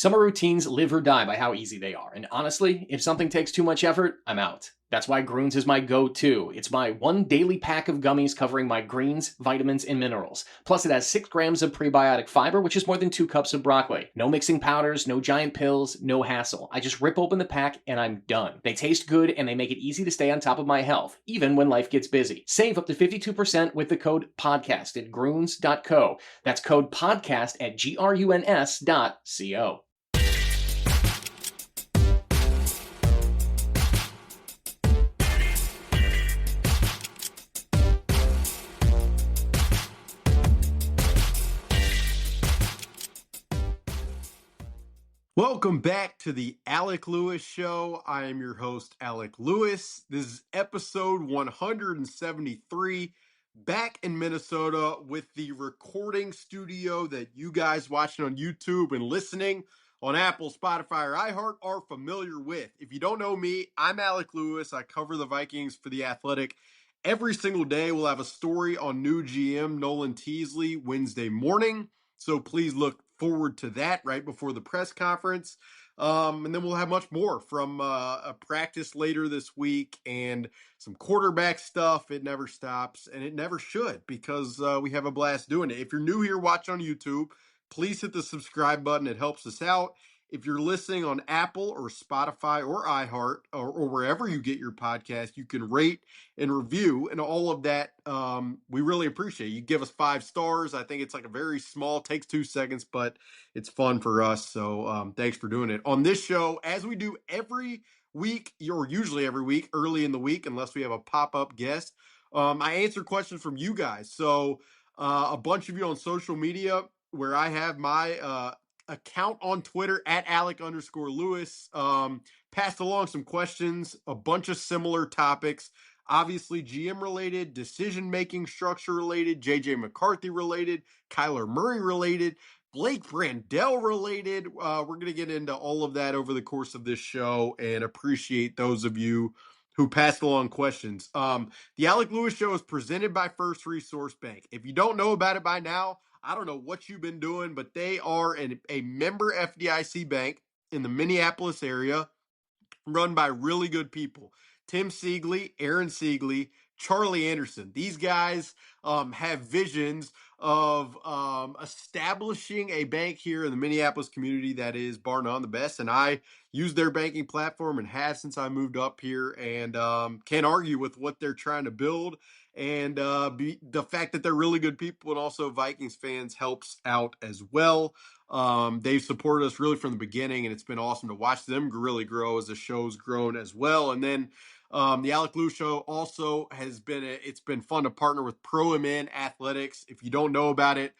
Summer routines live or die by how easy they are, and honestly, if something takes too much effort, I'm out. That's why Groons is my go-to. It's my one daily pack of gummies covering my greens, vitamins, and minerals. Plus, it has 6 grams of prebiotic fiber, which is more than 2 cups of broccoli. No mixing powders, no giant pills, no hassle. I just rip open the pack and I'm done. They taste good and they make it easy to stay on top of my health, even when life gets busy. Save up to 52% with the code PODCAST at Groons.co. That's code PODCAST at GRUNS.co. Welcome back to the Alec Lewis Show. I am your host, Alec Lewis. This is episode 173, back in Minnesota with the recording studio that you guys watching on YouTube and listening on Apple, Spotify, or iHeart are familiar with. If you don't know me, I'm Alec Lewis. I cover the Vikings for The Athletic. Every single day, we'll have a story on new GM Nolan Teasley Wednesday morning. So please look forward to that right before the press conference. And then we'll have much more from a practice later this week and some quarterback stuff. It never stops, and it never should, because we have a blast doing it. If you're new here watching on YouTube, please hit the subscribe button. It helps us out. If you're listening on Apple or Spotify or iHeart or wherever you get your podcast, you can rate and review, and all of that we really appreciate. You give us 5 stars. I think it's like a very small, takes 2 seconds, but it's fun for us. So thanks for doing it. On this show, as we do every week, or usually every week, early in the week, unless we have a pop-up guest, I answer questions from you guys. So a bunch of you on social media, where I have my account on Twitter at Alec_Lewis, passed along some questions, a bunch of similar topics, obviously GM related, decision making structure related, JJ McCarthy related, Kyler Murray related, Blake Brandel related. We're going to get into all of that over the course of this show, and appreciate those of you who passed along questions. The Alec Lewis Show is presented by First Resource Bank. If you don't know about it by now, I don't know what you've been doing, but they are a member FDIC bank in the Minneapolis area, run by really good people. Tim Siegley, Aaron Siegley, Charlie Anderson. These guys have visions of establishing a bank here in the Minneapolis community that is bar none the best. And I use their banking platform and have since I moved up here, and can't argue with what they're trying to build. And the fact that they're really good people and also Vikings fans helps out as well. They've supported us really from the beginning, and it's been awesome to watch them really grow as the show's grown as well. And then the Alec Lewis Show also it's been fun to partner with Presen Athletics. If you don't know about it,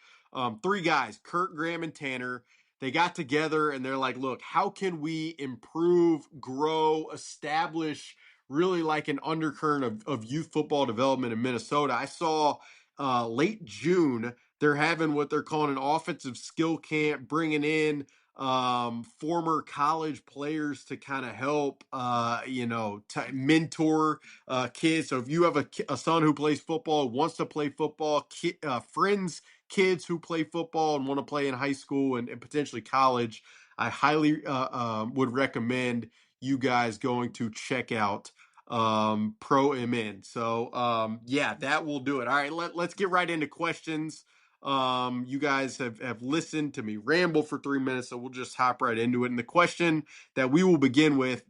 3 guys, Kurt, Graham, and Tanner, they got together and they're like, look, how can we improve, grow, establish really like an undercurrent of youth football development in Minnesota? I saw late June, they're having what they're calling an offensive skill camp, bringing in former college players to kind of help, mentor kids. So if you have a son who plays football, wants to play football, friends, kids who play football and want to play in high school and potentially college, I highly would recommend you guys going to check out Presen. So that will do it. All right, let's get right into questions. You guys have listened to me ramble for 3 minutes, so we'll just hop right into it. And the question that we will begin with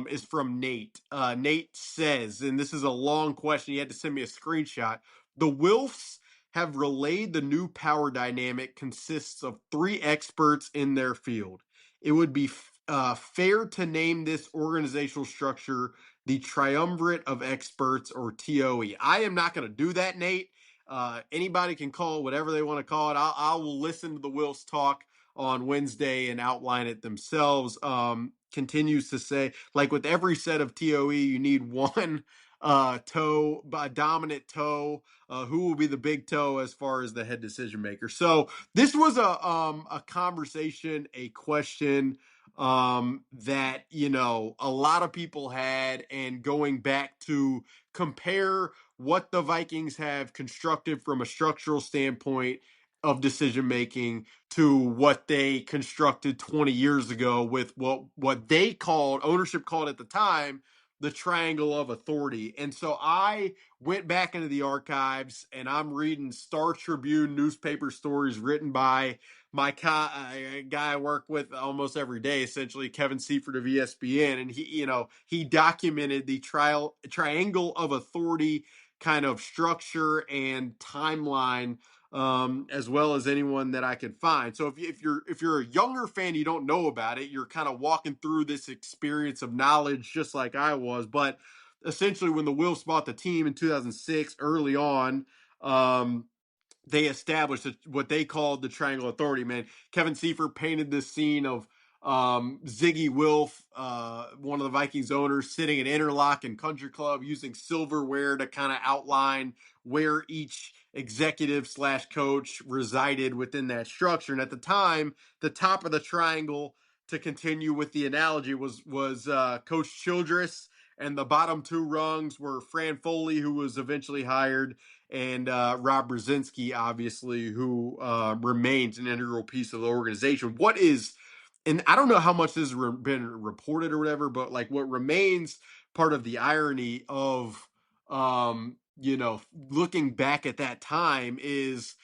is from Nate. Nate says, and this is a long question, he had to send me a screenshot. The Wilfs have relayed the new power dynamic consists of 3 experts in their field. It would be fair to name this organizational structure the triumvirate of experts, or TOE. I am not going to do that, Nate. Anybody can call it whatever they want to call it. I will listen to the Wilfs talk on Wednesday and outline it themselves. Continues to say, like with every set of TOE, you need one toe, a dominant toe. Who will be the big toe as far as the head decision maker? So this was a conversation, a question that, a lot of people had, and going back to compare what the Vikings have constructed from a structural standpoint of decision making to what they constructed 20 years ago with what they called, ownership called at the time, the triangle of authority. And so I went back into the archives and I'm reading Star Tribune newspaper stories written by my guy I work with almost every day, essentially Kevin Seifert of ESPN, and he documented the triangle of authority kind of structure and timeline, as well as anyone that I could find. So if you're a younger fan, you don't know about it. You're kind of walking through this experience of knowledge, just like I was. But essentially, when the Wilfs bought the team in 2006, early on, they established what they called the Triangle Authority. Man, Kevin Seifert painted this scene of Ziggy Wilf, one of the Vikings owners, sitting at Interlochen Country Club using silverware to kind of outline where each executive / coach resided within that structure. And at the time, the top of the triangle, to continue with the analogy, was Coach Childress, and the bottom two rungs were Fran Foley, who was eventually hired, and Rob Brzezinski, obviously, who remains an integral piece of the organization. And I don't know how much this has been reported or whatever, but like what remains part of the irony of, looking back at that time is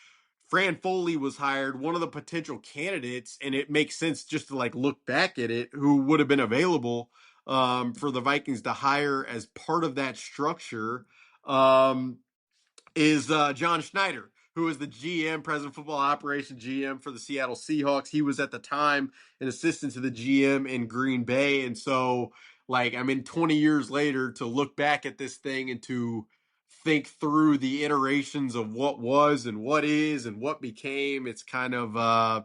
Fran Foley was hired, one of the potential candidates, and it makes sense just to like look back at it, who would have been available for the Vikings to hire as part of that structure. Is John Schneider, who is the GM, President Football Operations GM for the Seattle Seahawks. He was at the time an assistant to the GM in Green Bay. And so, 20 years later, to look back at this thing and to think through the iterations of what was and what is and what became, it's kind of, I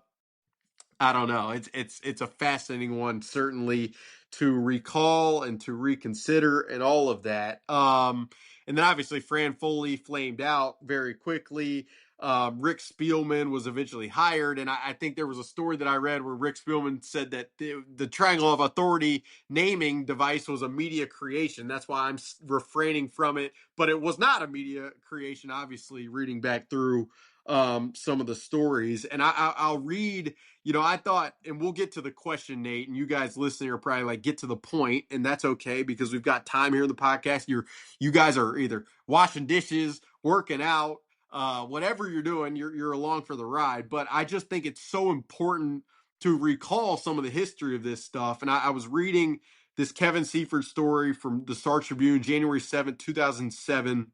don't know. It's a fascinating one, certainly, to recall and to reconsider and all of that. And then obviously Fran Foley flamed out very quickly. Rick Spielman was eventually hired, and I think there was a story that I read where Rick Spielman said that the Triangle of Authority naming device was a media creation. That's why I'm refraining from it, but it was not a media creation. Obviously, reading back through some of the stories, and I'll read. I thought, and we'll get to the question, Nate, and you guys listening are probably like, get to the point, and that's okay because we've got time here in the podcast. You guys are either washing dishes, working out, whatever you're doing, you're along for the ride. But I just think it's so important to recall some of the history of this stuff. And I was reading this Kevin Seifert story from the Star Tribune, January 7th, 2007,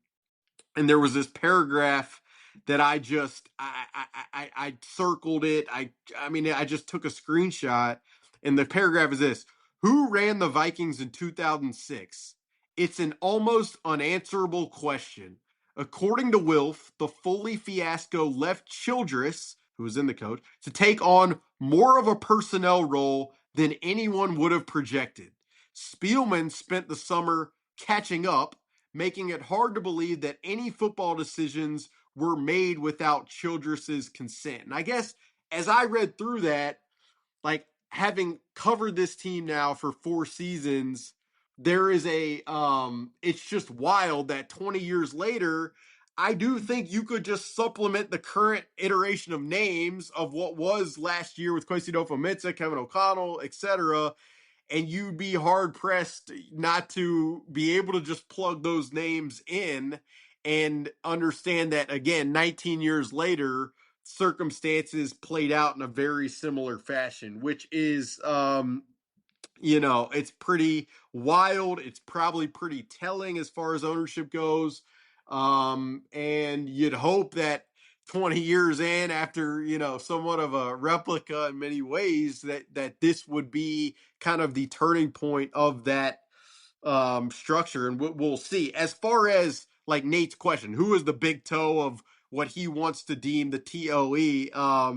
and there was this paragraph that I circled it. I just took a screenshot, and the paragraph is this: who ran the Vikings in 2006? It's an almost unanswerable question. According to Wilf, the Foley fiasco left Childress, who was in the coach, to take on more of a personnel role than anyone would have projected. Spielman spent the summer catching up, making it hard to believe that any football decisions were made without Childress's consent. And I guess as I read through that, like having covered this team now for 4 seasons, there is it's just wild that 20 years later, I do think you could just supplement the current iteration of names of what was last year with Kwesi Dofomitsa, Kevin O'Connell, etc., and you'd be hard pressed not to be able to just plug those names in and understand that, again, 19 years later, circumstances played out in a very similar fashion, which is, it's pretty wild. It's probably pretty telling as far as ownership goes. And you'd hope that 20 years in, after, somewhat of a replica in many ways, that this would be kind of the turning point of that structure. And we'll see. As far as like Nate's question, who is the big toe of what he wants to deem the TOE? I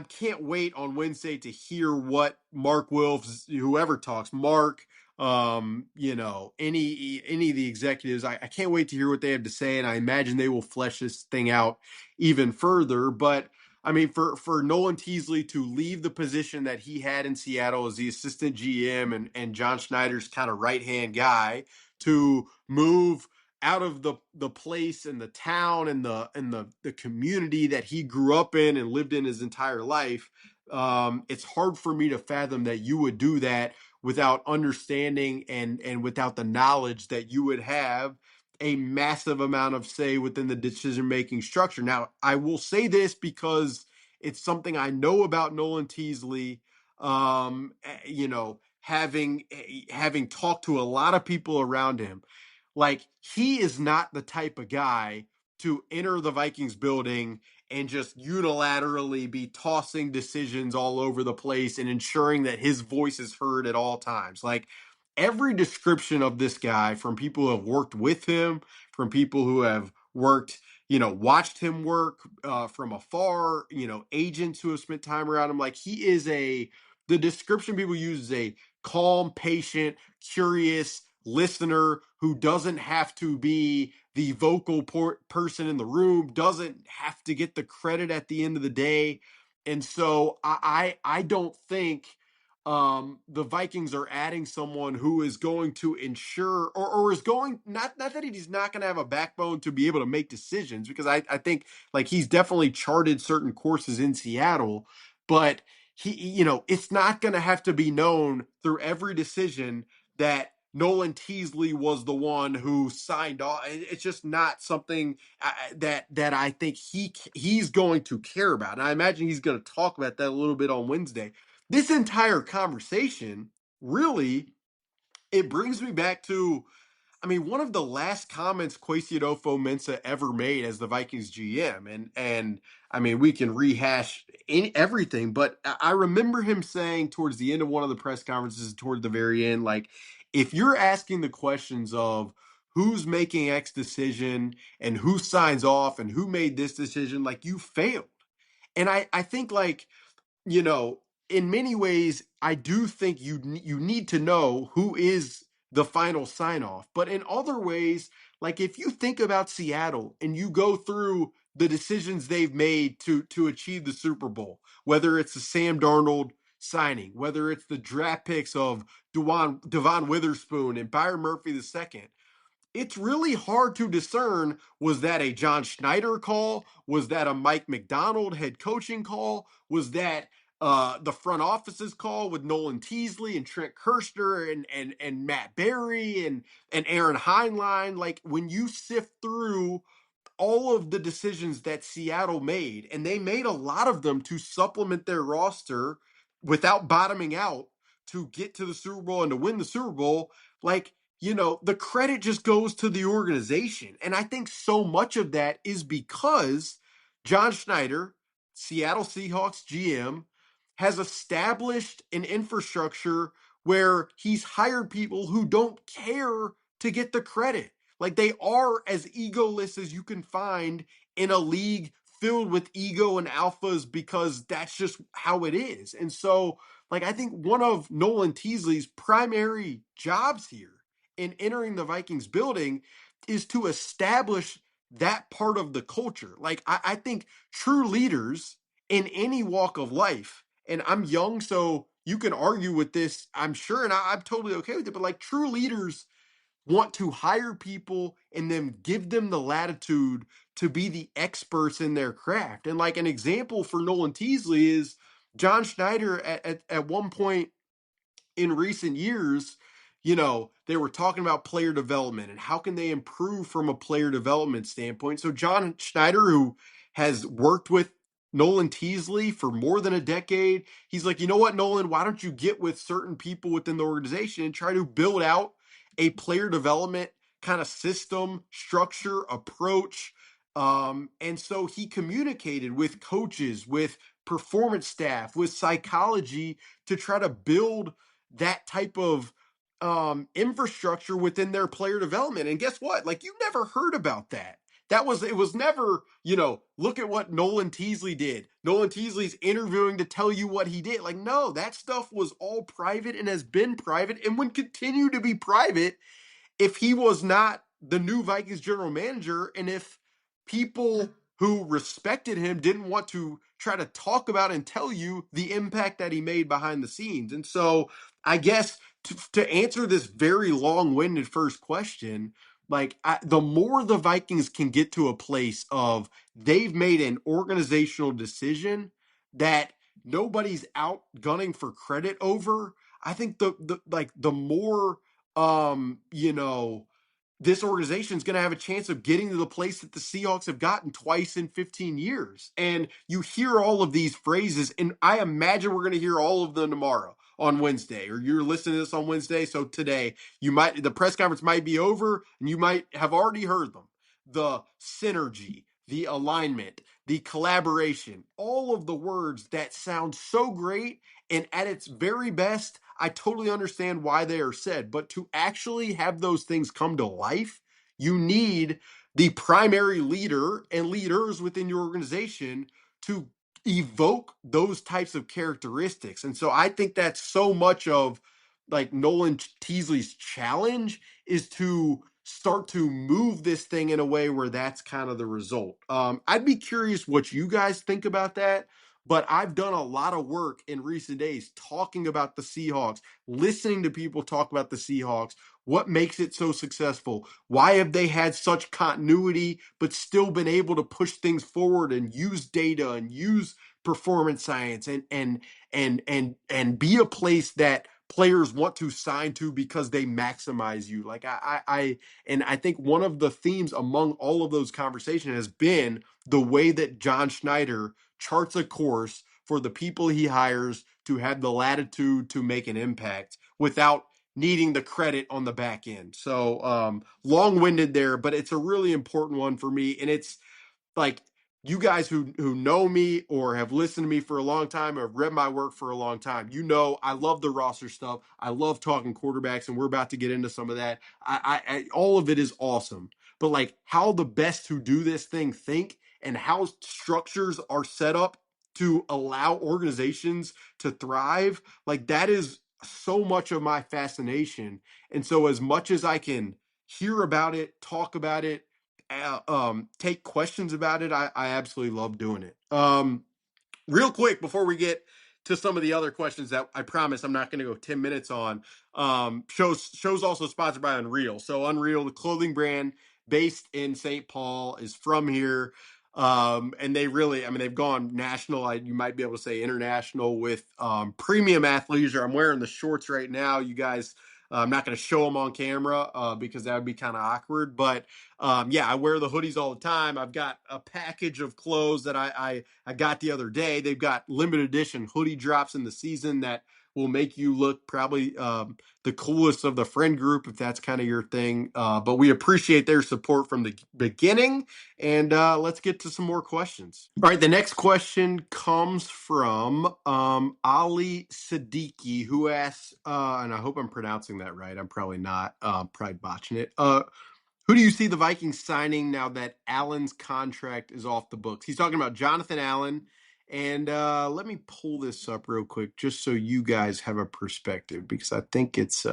can't wait on Wednesday to hear what Mark Wilfs, whoever talks, Mark, any of the executives. I can't wait to hear what they have to say, and I imagine they will flesh this thing out even further. But I mean, for Nolan Teasley to leave the position that he had in Seattle as the assistant GM and John Schneider's kind of right-hand guy, to move out of the place and the town and the community that he grew up in and lived in his entire life. It's hard for me to fathom that you would do that without understanding and without the knowledge that you would have a massive amount of say within the decision-making structure. Now, I will say this because it's something I know about Nolan Teasley. Having talked to a lot of people around him, like, he is not the type of guy to enter the Vikings building and just unilaterally be tossing decisions all over the place and ensuring that his voice is heard at all times. Like, every description of this guy from people who have worked with him, from people who have worked, watched him work from afar, agents who have spent time around him, like, the description people use is a calm, patient, curious listener who doesn't have to be the vocal person in the room, doesn't have to get the credit at the end of the day. And so I don't think the Vikings are adding someone who is going to ensure or is going, not that he's not going to have a backbone to be able to make decisions, because I think, like, he's definitely charted certain courses in Seattle, but it's not going to have to be known through every decision that Nolan Teasley was the one who signed off. It's just not something that I think he's going to care about. And I imagine he's going to talk about that a little bit on Wednesday. This entire conversation, really, it brings me back to, one of the last comments Kwesi Adofo-Mensah ever made as the Vikings GM, and we can rehash everything, but I remember him saying towards the end of one of the press conferences, toward the very end, like, if you're asking the questions of who's making X decision and who signs off and who made this decision, like, you failed. And I think, like, you know, in many ways, I do think you need to know who is the final sign off. But in other ways, like, if you think about Seattle and you go through the decisions they've made to achieve the Super Bowl, whether it's the Sam Darnold signing, whether it's the draft picks of Devon Witherspoon and Byron Murphy II, it's really hard to discern, was that a John Schneider call? Was that a Mike McDonald head coaching call? Was that the front office's call with Nolan Teasley and Trent Kirshner and Matt Berry and Aaron Heinlein? Like, when you sift through all of the decisions that Seattle made, and they made a lot of them to supplement their roster without bottoming out to get to the Super Bowl and to win the Super Bowl, like, the credit just goes to the organization. And I think so much of that is because John Schneider, Seattle Seahawks GM, has established an infrastructure where he's hired people who don't care to get the credit. Like, they are as egoless as you can find in a league filled with ego and alphas, because that's just how it is. And so, like, I think one of Nolan Teasley's primary jobs here in entering the Vikings building is to establish that part of the culture. Like, I think true leaders in any walk of life, and I'm young, so you can argue with this, I'm sure, and I'm totally okay with it, but, like, true leaders want to hire people and then give them the latitude to be the experts in their craft. And, like, an example for Nolan Teasley is John Schneider at one point in recent years, they were talking about player development and how can they improve from a player development standpoint. So John Schneider, who has worked with Nolan Teasley for more than a decade, he's like, you know what, Nolan, why don't you get with certain people within the organization and try to build out a player development kind of system, structure, approach. And so he communicated with coaches, with performance staff, with psychology to try to build that type of infrastructure within their player development. And guess what? Like, you never heard about that. It was never, look at what Nolan Teasley did. Nolan Teasley's interviewing to tell you what he did. Like, no, that stuff was all private and has been private and would continue to be private if he was not the new Vikings general manager, and if people who respected him didn't want to try to talk about and tell you the impact that he made behind the scenes. And so, I guess, to answer this very long-winded first question, Like the more the Vikings can get to a place of they've made an organizational decision that nobody's out gunning for credit over, I think the more you know, this organization is going to have a chance of getting to the place that the Seahawks have gotten twice in 15 years. And you hear all of these phrases, and I imagine we're going to hear all of them tomorrow on Wednesday, or you're listening to this on Wednesday. So today, the press conference might be over, and you might have already heard them. The synergy, the alignment, the collaboration, all of the words that sound so great. And at its very best, I totally understand why they are said, but to actually have those things come to life, you need the primary leader and leaders within your organization to evoke those types of characteristics. And so I think that's so much of like Nolan Teasley's challenge is to start to move this thing in a way where that's kind of the result. I'd be curious what you guys think about that. But I've done a lot of work in recent days talking about the Seahawks, listening to people talk about the Seahawks, what makes it so successful, why have they had such continuity but still been able to push things forward and use data and use performance science and be a place that players want to sign to because they maximize you. Like I think one of the themes among all of those conversations has been the way that John Schneider charts a course for the people he hires to have the latitude to make an impact without needing the credit on the back end. So long-winded there, but it's a really important one for me. And it's like you guys who know me or have listened to me for a long time or have read my work for a long time, you know I love the roster stuff. I love talking quarterbacks, and we're about to get into some of that. I all of it is awesome. But like how the best who do this thing think and how structures are set up to allow organizations to thrive, like that is so much of my fascination. And so as much as I can hear about it, talk about it, take questions about it, I absolutely love doing it. Real quick before we get to some of the other questions that I promise I'm not going to go 10 minutes on. Shows also sponsored by Unreal. So Unreal, the clothing brand based in St. Paul, is from here. And they really, I mean, they've gone national. You might be able to say international with premium athleisure. I'm wearing the shorts right now. You guys, I'm not going to show them on camera because that would be kind of awkward. But yeah, I wear the hoodies all the time. I've got a package of clothes that I got the other day. They've got limited edition hoodie drops in the season that will make you look probably the coolest of the friend group if that's kind of your thing. But we appreciate their support from the beginning. And let's get to some more questions. All right, the next question comes from Ali Siddiqui, who asks, and I hope I'm pronouncing that right. I'm probably not, probably botching it. Who do you see the Vikings signing now that Allen's contract is off the books? He's talking about Jonathan Allen. And let me pull this up real quick just so you guys have a perspective because I think it's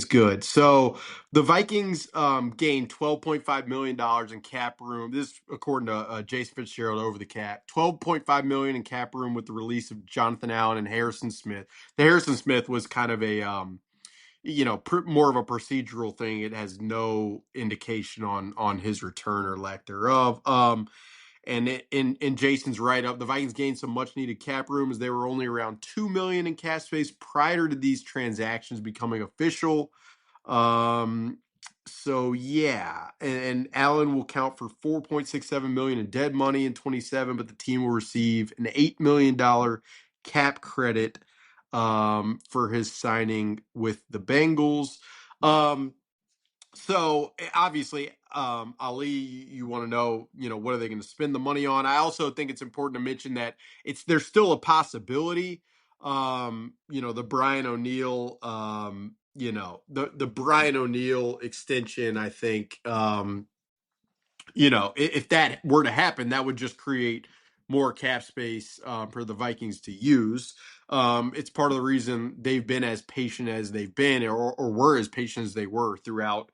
good. So the Vikings gained $12.5 million in cap room. This according to Jason Fitzgerald over the cap. $12.5 million in cap room with the release of Jonathan Allen and Harrison Smith. The Harrison Smith was kind of a more of a procedural thing. It has no indication on his return or lack thereof. And in Jason's write-up, the Vikings gained some much-needed cap room as they were only around $2 million in cap space prior to these transactions becoming official. So yeah, and Allen will count for $4.67 million in dead money in 27, but the team will receive an $8 million cap credit for his signing with the Bengals. So obviously, Ali, you want to know, what are they going to spend the money on? I also think it's important to mention that there's still a possibility. The Brian O'Neill, the Brian O'Neill extension. I think, if that were to happen, that would just create more cap space for the Vikings to use. It's part of the reason they've been as patient as they've been, or were as patient as they were throughout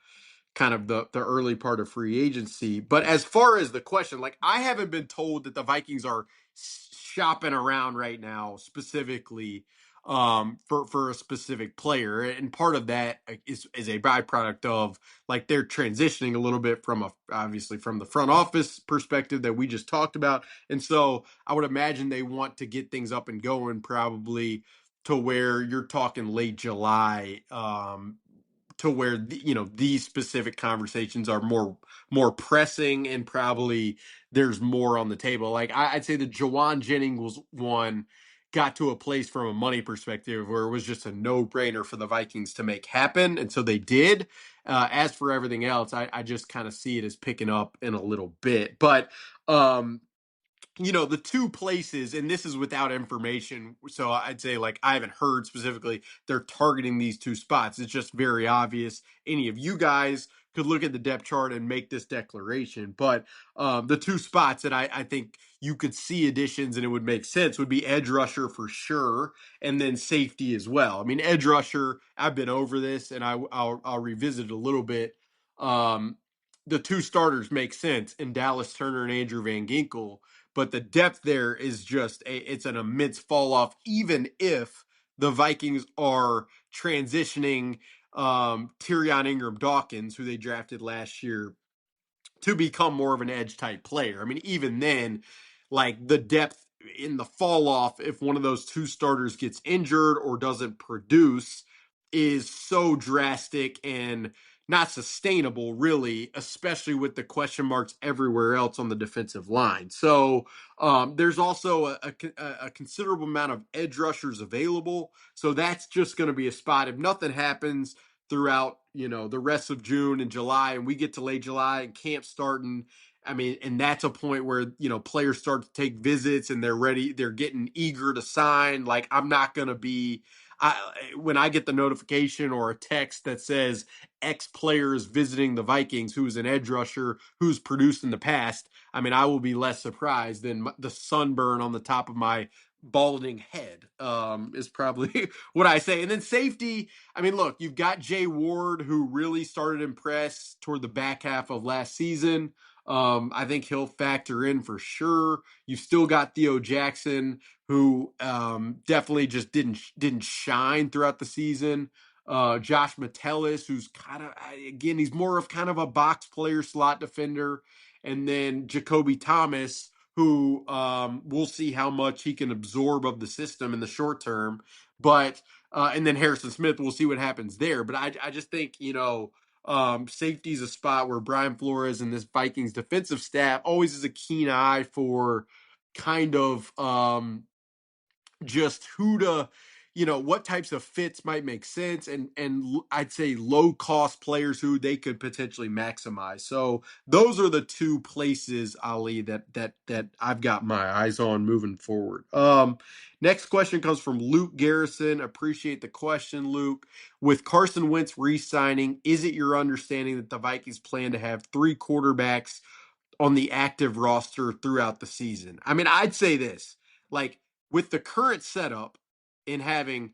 kind of the early part of free agency. But as far as the question, like I haven't been told that the Vikings are shopping around right now specifically for a specific player. And part of that is a byproduct of like they're transitioning a little bit from obviously from the front office perspective that we just talked about. And so I would imagine they want to get things up and going probably to where you're talking late July, to where these specific conversations are more pressing, and probably there's more on the table. Like I'd say the Jawan Jennings one got to a place from a money perspective where it was just a no-brainer for the Vikings to make happen, and so they did. As for everything else, I just kind of see it as picking up in a little bit. But the two places, and this is without information, so I'd say like I haven't heard specifically they're targeting these two spots. It's just very obvious. Any of you guys could look at the depth chart and make this declaration, but the two spots that I think you could see additions and it would make sense would be edge rusher for sure, and then safety as well. I mean, edge rusher, I've been over this, and I'll revisit it a little bit. The two starters make sense in Dallas Turner and Andrew Van Ginkel, but the depth there is just it's an immense fall off, even if the Vikings are transitioning Tyrion Ingram Dawkins, who they drafted last year, to become more of an edge type player. I mean, even then, like the depth in the fall off, if one of those two starters gets injured or doesn't produce, is so drastic and not sustainable, really, especially with the question marks everywhere else on the defensive line. So there's also a considerable amount of edge rushers available. So that's just going to be a spot. If nothing happens throughout, the rest of June and July, and we get to late July and camp starting, I mean, and that's a point where, players start to take visits and they're ready, they're getting eager to sign. Like, I'm not going to be, when I get the notification or a text that says X player is visiting the Vikings, who's an edge rusher, who's produced in the past, I mean, I will be less surprised than the sunburn on the top of my balding head, is probably what I say. And then safety, I mean, look, you've got Jay Ward, who really started to impress toward the back half of last season. I think he'll factor in for sure. You've still got Theo Jackson, who definitely just didn't shine throughout the season. Josh Metellus, who's kind of, again, he's more of kind of a box player, slot defender. And then Jacoby Thomas, who we'll see how much he can absorb of the system in the short term. But and then Harrison Smith, we'll see what happens there. But I just think, safety is a spot where Brian Flores and this Vikings defensive staff always has a keen eye for kind of just who to, what types of fits might make sense, and I'd say low cost players who they could potentially maximize. So those are the two places, Ali, that I've got my eyes on moving forward. Next question comes from Luke Garrison. Appreciate the question, Luke. With Carson Wentz re-signing, is it your understanding that the Vikings plan to have three quarterbacks on the active roster throughout the season? I mean, I'd say this, like, with the current setup in having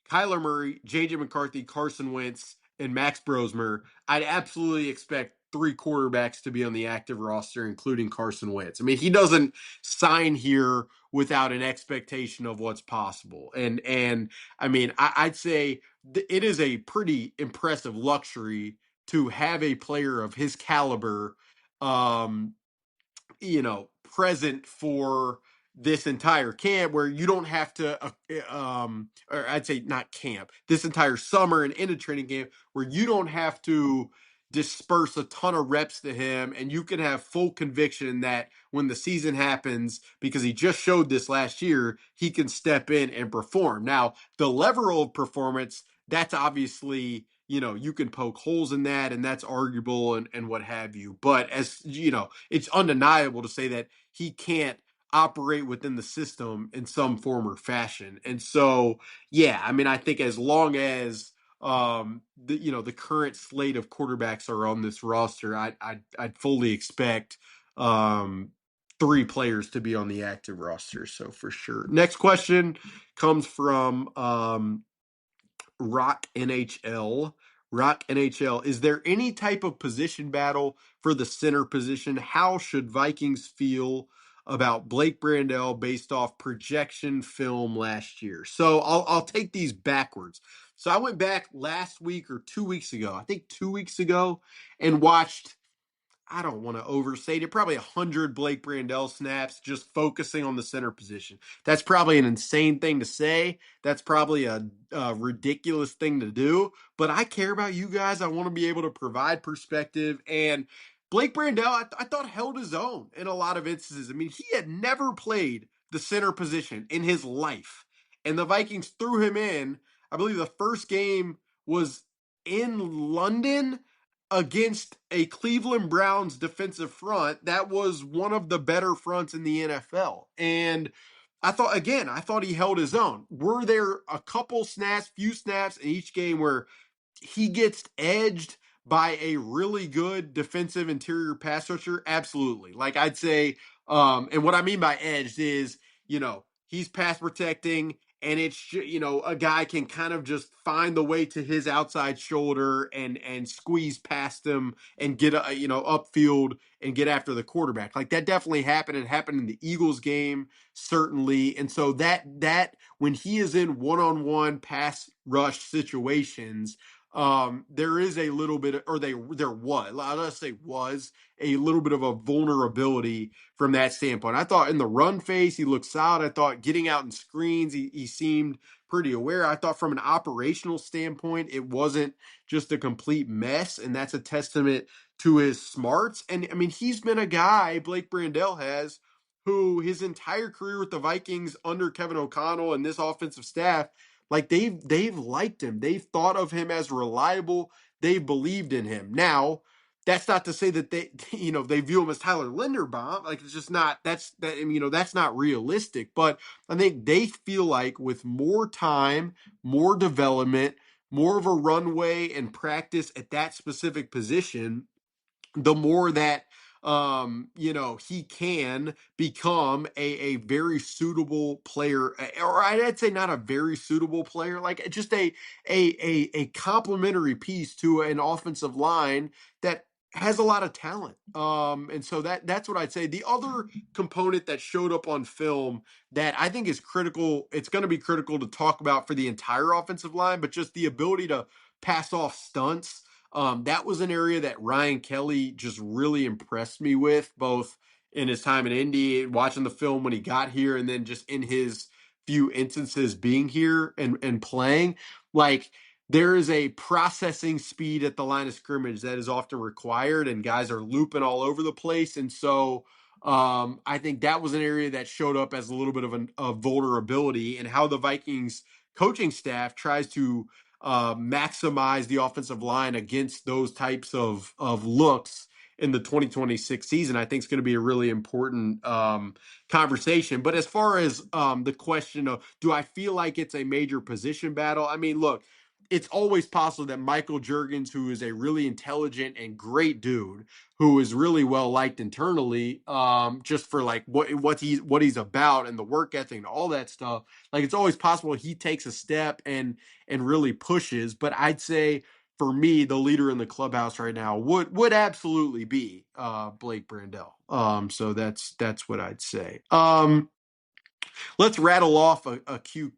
Kyler Murray, JJ McCarthy, Carson Wentz, and Max Brosmer, I'd absolutely expect three quarterbacks to be on the active roster, including Carson Wentz. I mean, he doesn't sign here without an expectation of what's possible. And I mean, I'd say it is a pretty impressive luxury to have a player of his caliber, um, present for this entire camp, where you don't have to, or I'd say not camp, this entire summer and into training camp, where you don't have to disperse a ton of reps to him, and you can have full conviction that when the season happens, because he just showed this last year, he can step in and perform. Now, the level of performance, that's obviously, you can poke holes in that, and that's arguable and what have you. But as it's undeniable to say that he can't operate within the system in some form or fashion. And so, yeah, I mean, I think as long as the current slate of quarterbacks are on this roster, I'd fully expect three players to be on the active roster. So for sure. Next question comes from Rock NHL. Rock NHL. Is there any type of position battle for the center position? How should Vikings feel about Blake Brandel based off projection film last year. So I'll take these backwards. So I went back last week or 2 weeks ago, I think 2 weeks ago, and watched, I don't want to overstate it, probably 100 Blake Brandel snaps, just focusing on the center position. That's probably an insane thing to say. That's probably a ridiculous thing to do. But I care about you guys. I want to be able to provide perspective. And Blake Brandel, I thought, held his own in a lot of instances. I mean, he had never played the center position in his life. And the Vikings threw him in. I believe the first game was in London against a Cleveland Browns defensive front that was one of the better fronts in the NFL. And I thought he held his own. Were there a couple snaps, few snaps in each game where he gets edged by a really good defensive interior pass rusher? Absolutely. Like I'd say, and what I mean by edged is, he's pass protecting, and it's, a guy can kind of just find the way to his outside shoulder and squeeze past him and get upfield and get after the quarterback. Like that definitely happened. It happened in the Eagles game, certainly. And so that when he is in one-on-one pass rush situations, there is a little bit, or there was, let's say was a little bit of a vulnerability from that standpoint. I thought in the run phase, he looked solid. I thought getting out in screens, he seemed pretty aware. I thought from an operational standpoint, it wasn't just a complete mess. And that's a testament to his smarts. And I mean, he's been a guy, Blake Brandel has, who his entire career with the Vikings under Kevin O'Connell and this offensive staff, like they've liked him. They've thought of him as reliable. They've believed in him. Now, that's not to say that they view him as Tyler Linderbaum. Like it's just not, that's not realistic. But I think they feel like with more time, more development, more of a runway and practice at that specific position, the more that he can become a very suitable player, or I'd say not a very suitable player, like just a complementary piece to an offensive line that has a lot of talent. And so that's what I'd say. The other component that showed up on film that I think is critical, it's going to be critical to talk about for the entire offensive line, but just the ability to pass off stunts. That was an area that Ryan Kelly just really impressed me with, both in his time in Indy, watching the film when he got here, and then just in his few instances being here and playing. Like, there is a processing speed at the line of scrimmage that is often required, and guys are looping all over the place. And so I think that was an area that showed up as a little bit of a vulnerability, and how the Vikings coaching staff tries to maximize the offensive line against those types of looks in the 2026 season, I think is going to be a really important conversation. But as far as the question of, do I feel like it's a major position battle? I mean, look, it's always possible that Michael Juergens, who is a really intelligent and great dude, who is really well liked internally, just for like what he's about and the work ethic and all that stuff. Like it's always possible he takes a step and really pushes. But I'd say for me, the leader in the clubhouse right now would absolutely be Blake Brandel. So that's what I'd say. Let's rattle off a few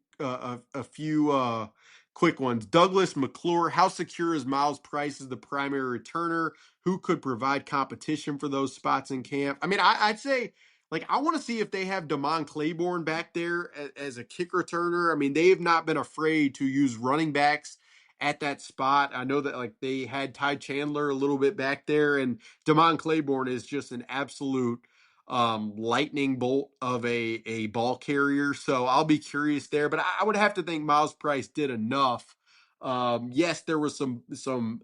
quick ones. Douglas McClure, how secure is Miles Price as the primary returner? Who could provide competition for those spots in camp? I mean, I'd say, like, I want to see if they have Damon Claiborne back there as a kick returner. I mean, they have not been afraid to use running backs at that spot. I know that, like, they had Ty Chandler a little bit back there, and Damon Claiborne is just an absolute lightning bolt of a ball carrier. So I'll be curious there, but I would have to think Miles Price did enough. Yes, there was some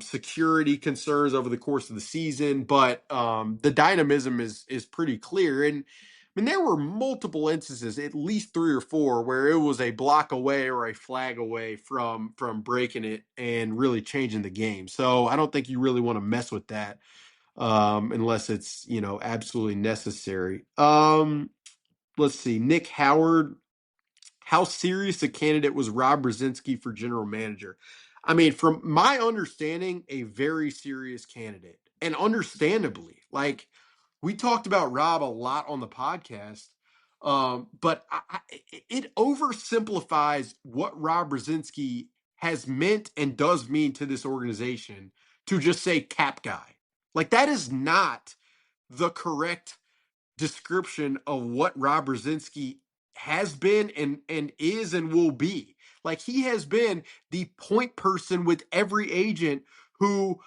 security concerns over the course of the season, but the dynamism is pretty clear. And I mean, there were multiple instances, at least 3 or 4, where it was a block away or a flag away from breaking it and really changing the game. So I don't think you really want to mess with that unless it's, absolutely necessary. Let's see. Nick Howard, how serious a candidate was Rob Brzezinski for general manager? I mean, from my understanding, a very serious candidate, and understandably. Like, we talked about Rob a lot on the podcast, but it oversimplifies what Rob Brzezinski has meant and does mean to this organization to just say cap guy. Like, that is not the correct description of what Rob Brzezinski has been and is and will be. Like, he has been the point person with every agent who,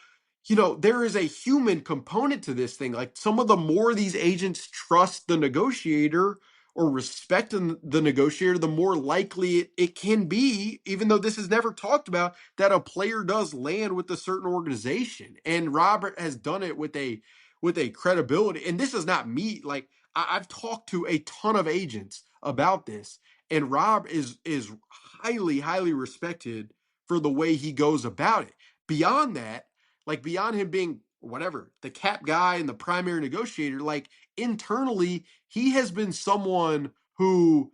there is a human component to this thing. Like, some of the more these agents trust the negotiator or respect the negotiator, the more likely it can be, even though this is never talked about, that a player does land with a certain organization. And Robert has done it with a credibility. And this is not me. Like, I've talked to a ton of agents about this, and Rob is highly, highly respected for the way he goes about it. Beyond that, like, beyond him being whatever, the cap guy and the primary negotiator, like, internally, he has been someone who,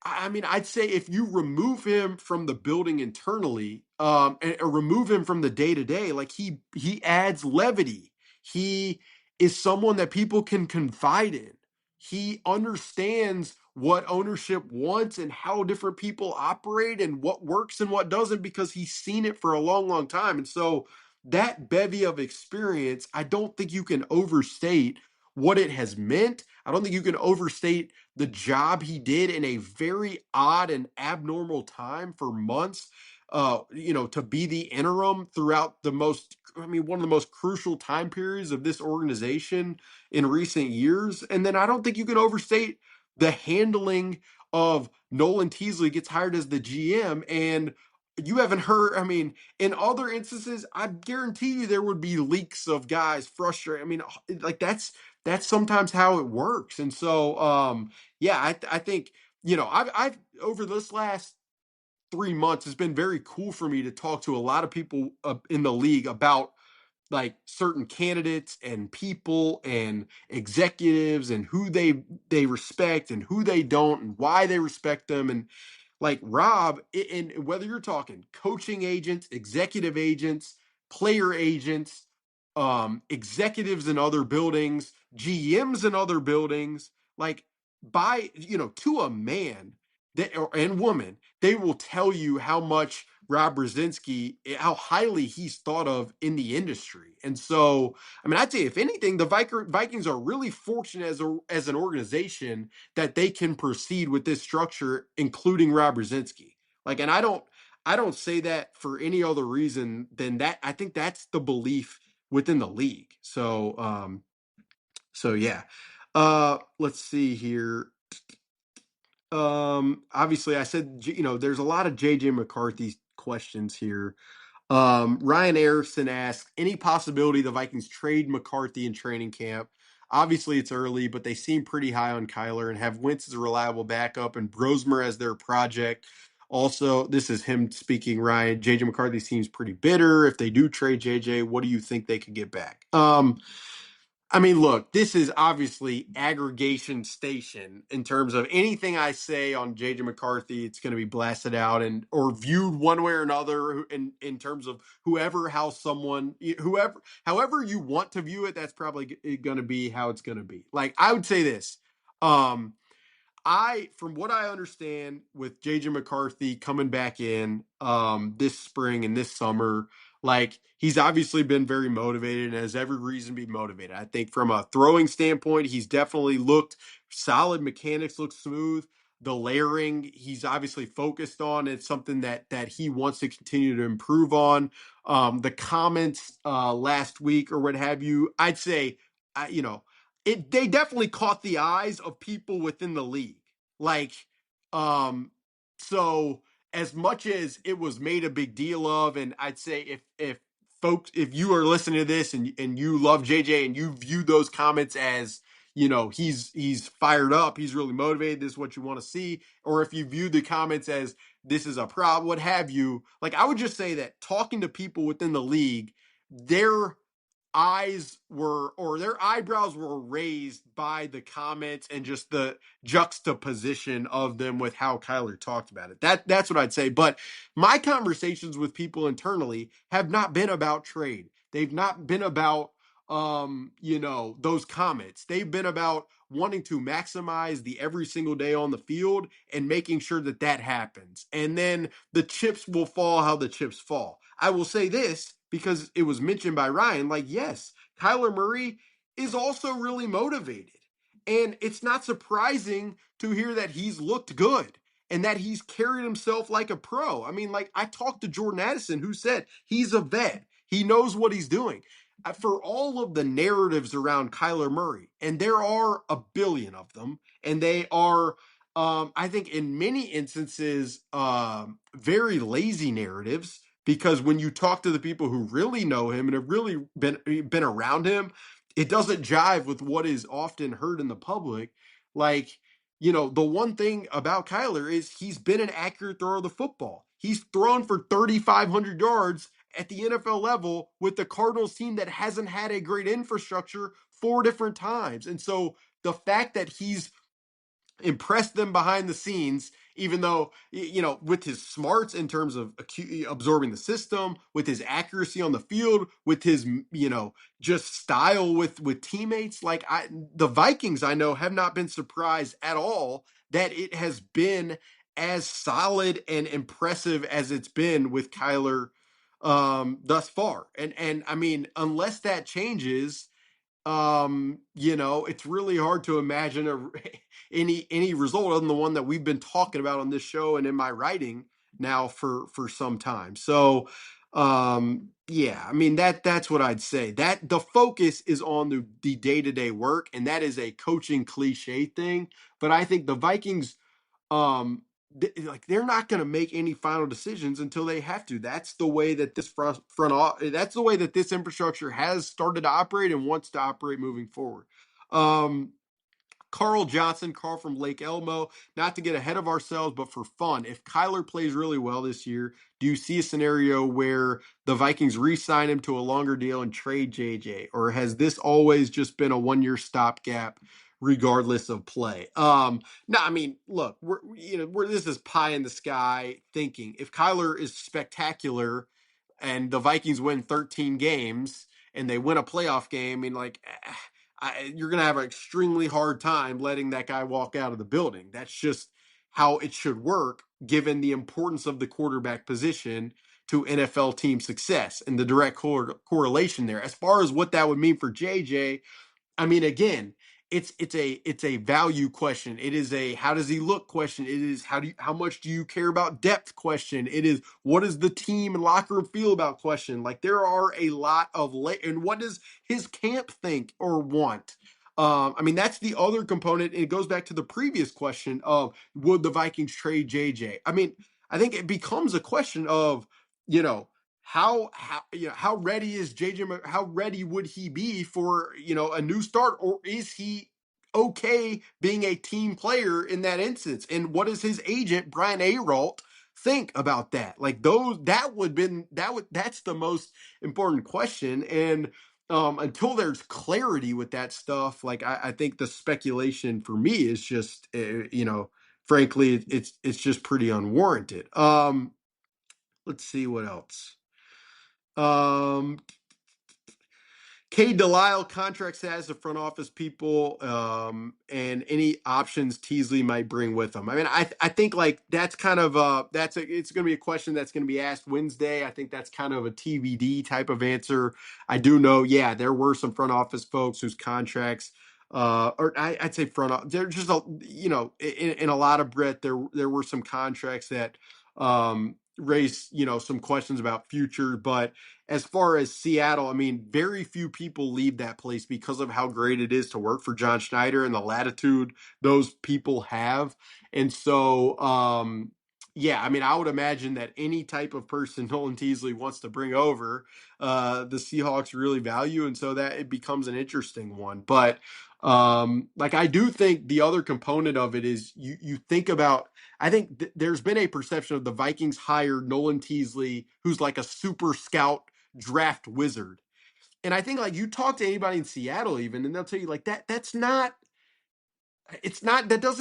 I mean, I'd say if you remove him from the building internally, or remove him from the day to day, like, he adds levity. He is someone that people can confide in. He understands what ownership wants and how different people operate and what works and what doesn't, because he's seen it for a long, long time. And so that bevy of experience, I don't think you can overstate what it has meant. I don't think you can overstate the job he did in a very odd and abnormal time for months, to be the interim throughout one of the most crucial time periods of this organization in recent years. And then I don't think you can overstate the handling of Nolan Teasley gets hired as the GM. And you haven't heard, I mean, in other instances, I guarantee you there would be leaks of guys frustrated. I mean, like, that's sometimes how it works. And so, yeah, I think, I've over this last 3 months, it's been very cool for me to talk to a lot of people in the league about, like, certain candidates and people and executives and who they respect and who they don't and why they respect them. And, like, Rob, and whether you're talking coaching agents, executive agents, player agents, executives in other buildings, GMs in other buildings, like, to a man and woman, they will tell you how much Rob Brzezinski, how highly he's thought of in the industry. And so, I mean, I'd say, if anything, the Vikings are really fortunate as an organization that they can proceed with this structure, including Rob Brzezinski. Like, and I don't say that for any other reason than that. I think that's the belief within the league. So yeah. Let's see here. Obviously, I said, there's a lot of JJ McCarthy questions here. Ryan Erickson asks, any possibility the Vikings trade McCarthy in training camp? Obviously, it's early, but they seem pretty high on Kyler and have Wentz as a reliable backup and Brosmer as their project. Also, this is him speaking, Ryan. JJ McCarthy seems pretty bitter. If they do trade JJ, what do you think they could get back? I mean, look, this is obviously aggregation station in terms of anything I say on JJ McCarthy, it's going to be blasted out or viewed one way or another in terms of however you want to view it, that's probably going to be how it's going to be. Like, I would say this, from what I understand with JJ McCarthy coming back in this spring and this summer, like, he's obviously been very motivated and has every reason to be motivated. I think from a throwing standpoint, he's definitely looked solid. Mechanics look smooth. The layering, he's obviously focused on. It's something that he wants to continue to improve on. The comments last week or what have you, I'd say, they definitely caught the eyes of people within the league. Like, so as much as it was made a big deal of, and I'd say if folks, if you are listening to this and you love JJ and you view those comments as, he's fired up, he's really motivated, this is what you want to see, or if you view the comments as this is a problem, what have you, like, I would just say that talking to people within the league, their eyebrows were raised by the comments and just the juxtaposition of them with how Kyler talked about it. That's what I'd say. But my conversations with people internally have not been about trade. They've not been about those comments. They've been about wanting to maximize the every single day on the field and making sure that that happens. And then the chips will fall how the chips fall. I will say this because it was mentioned by Ryan, like, yes, Kyler Murray is also really motivated. And it's not surprising to hear that he's looked good and that he's carried himself like a pro. I mean, like, I talked to Jordan Addison, who said he's a vet. He knows what he's doing. For all of the narratives around Kyler Murray, and there are a billion of them, and they are, I think, in many instances, very lazy narratives. Because when you talk to the people who really know him and have really been around him, it doesn't jive with what is often heard in the public. Like, the one thing about Kyler is he's been an accurate thrower of the football. He's thrown for 3,500 yards at the NFL level with the Cardinals team that hasn't had a great infrastructure 4 different times. And so the fact that he's impressed them behind the scenes, even though, with his smarts in terms of absorbing the system, with his accuracy on the field, with his, just style with teammates, like the Vikings, I know, have not been surprised at all that it has been as solid and impressive as it's been with Kyler thus far. And I mean, unless that changes, it's really hard to imagine any result other than the one that we've been talking about on this show and in my writing now for some time. So, yeah, I mean, that's what I'd say. That the focus is on the day-to-day work, and that is a coaching cliche thing. But I think the Vikings, they're not going to make any final decisions until they have to. That's the way that this that's the way that this infrastructure has started to operate and wants to operate moving forward. um Carl from Lake Elmo, not to get ahead of ourselves, but for fun, if Kyler plays really well this year, do you see a scenario where the Vikings re-sign him to a longer deal and trade JJ? Or has this always just been a one-year stopgap regardless of play? No, I mean, look, this is pie in the sky thinking. If Kyler is spectacular and the Vikings win 13 games and they win a playoff game, I mean, like, you're going to have an extremely hard time letting that guy walk out of the building. That's just how it should work, given the importance of the quarterback position to NFL team success and the direct correlation there. As far as what that would mean for JJ, I mean, again, it's a value question. It is a how does he look question. It is how much do you care about depth question. It is what does the team and locker room feel about question. Like, there are a lot of and what does his camp think or want. I mean, that's the other component. It goes back to the previous question of would the Vikings trade JJ? I mean, I think it becomes a question of, you know, how ready is JJ? How ready would he be for a new start, or is he okay being a team player in that instance? And what does his agent Brian Aralt think about that? Like, that's the most important question. And until there's clarity with that stuff, like I think the speculation for me is just frankly it's just pretty unwarranted. Let's see what else. Um, K. Delisle contract status of front office people, and any options Teasley might bring with him. I mean, I think like that's kind of it's going to be a question that's going to be asked Wednesday. I think that's kind of a TBD type of answer. I do know, yeah, there were some front office folks whose contracts, I'd say they're just in a lot of Brett, there were some contracts that raised some questions about future, but as far as Seattle, I mean, very few people leave that place because of how great it is to work for John Schneider and the latitude those people have. And so, yeah, I mean, I would imagine that any type of person Nolan Teasley wants to bring over, the Seahawks really value. And so that it becomes an interesting one. But like, I do think the other component of it is you think about, I think there's been a perception of the Vikings hired Nolan Teasley, who's like a super scout draft wizard. And I think, like, you talk to anybody in Seattle even, and they'll tell you like that doesn't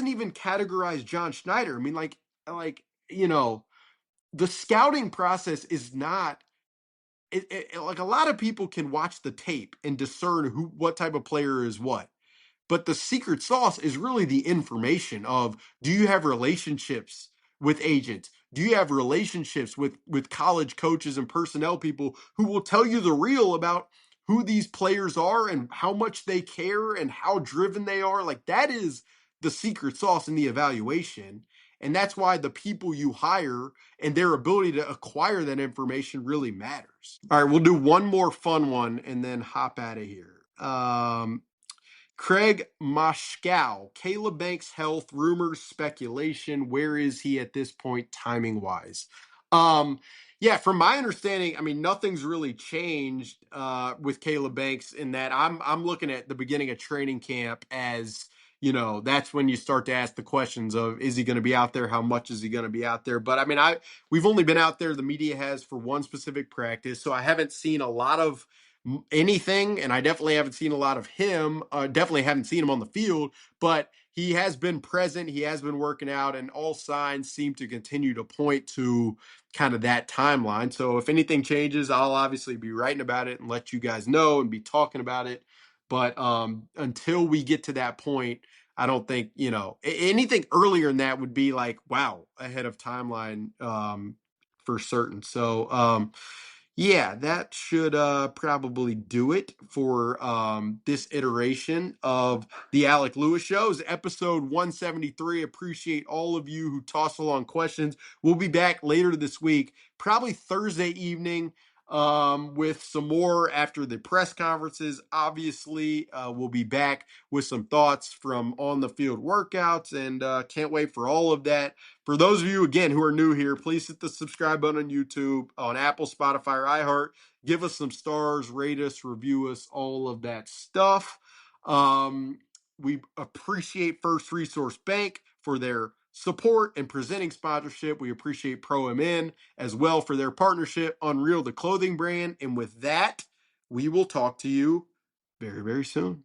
even categorize John Schneider. I mean, like, the scouting process is not like a lot of people can watch the tape and discern what type of player is what. But the secret sauce is really the information of, do you have relationships with agents? Do you have relationships with college coaches and personnel people who will tell you the real about who these players are and how much they care and how driven they are? Like, that is the secret sauce in the evaluation. And that's why the people you hire and their ability to acquire that information really matters. All right, we'll do one more fun one and then hop out of here. Craig Moshkow, Caleb Banks' health, rumors, speculation. Where is he at this point, timing wise? Yeah, from my understanding, I mean, nothing's really changed with Caleb Banks in that I'm looking at the beginning of training camp as, that's when you start to ask the questions of, is he going to be out there? How much is he going to be out there? But I mean, we've only been out there, the media has, for one specific practice, so I haven't seen a lot of anything, and I definitely haven't seen a lot of him. Definitely haven't seen him on the field, but he has been present. He has been working out, and all signs seem to continue to point to kind of that timeline. So if anything changes, I'll obviously be writing about it and let you guys know and be talking about it. But until we get to that point, I don't think, anything earlier than that would be like, wow, ahead of timeline for certain. So, yeah, that should probably do it for this iteration of the Alec Lewis Show. It's episode 173. Appreciate all of you who toss along questions. We'll be back later this week, probably Thursday evening, with some more after the press conferences. Obviously, we'll be back with some thoughts from on the field workouts, and can't wait for all of that. For those of you, again, who are new here, please hit the subscribe button on YouTube, on Apple, Spotify, or iHeart. Give us some stars, rate us, review us, all of that stuff. We appreciate First Resource Bank for their support and presenting sponsorship. We appreciate ProMN as well for their partnership. Unreal, the clothing brand. And with that, we will talk to you very, very soon.